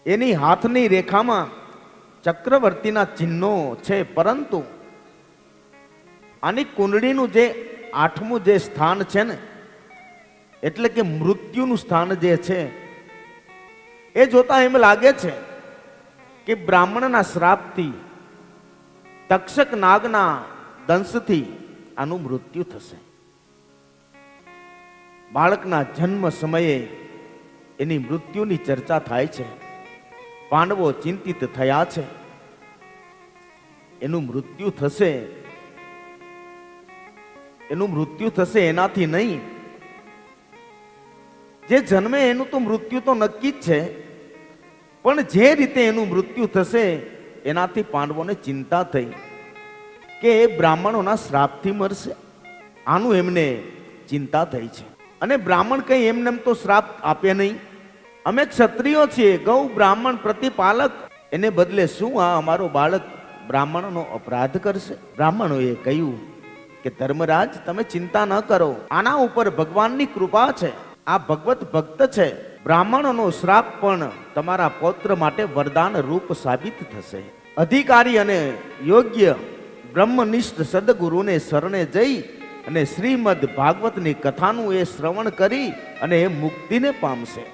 એની હાથની રેખામાં ચક્રવર્તીના ચિહ્નો છે, પરંતુ આની કુંડળીનું જે 8મું જે સ્થાન છે ને, એટલે કે મૃત્યુનું સ્થાન જે છે, એ જોતા એમ લાગે છે કે બ્રાહ્મણના શ્રાપથી, તક્ષક નાગના દંશથી આનું મૃત્યુ થશે. બાળકના જન્મ સમયે એની મૃત્યુની ચર્ચા થાય છે. પાંડવો ચિંતિત થયા છે, એનું મૃત્યુ થશે, એનું મૃત્યુ થશે એનાથી નહીં, જે જન્મે એનું તો મૃત્યુ તો નક્કી જ છે, પણ જે રીતે એનું મૃત્યુ થશે એનાથી પાંડવોને ચિંતા થઈ કે એ બ્રાહ્મણોના શ્રાપથી મરશે. આનું એમને ચિંતા થઈ છે. અને બ્રાહ્મણ કઈ એમને તો શ્રાપ આપે નહીં. અમે ક્ષત્રિયો છીએ, ગૌ બ્રાહ્મણ પ્રતિપાલક, એને બદલે શું આ અમારો બાળક બ્રાહ્મણનો અપરાધ કરશે? બ્રાહ્મણોએ કહ્યું કે ધર્મરાજ, તમે ચિંતા ન કરો, આના ઉપર ભગવાનની કૃપા છે, આ ભગવત ભક્ત છે. બ્રાહ્મણોનો શ્રાપ પણ તમારા પૌત્ર માટે વરદાન રૂપ સાબિત થશે. અધિકારી અને યોગ્ય બ્રહ્મનિષ્ઠ સદગુરુને શરણે જઈ અને શ્રીમદ ભાગવતની કથાનું એ શ્રવણ કરી અને એ મુક્તિને પામશે.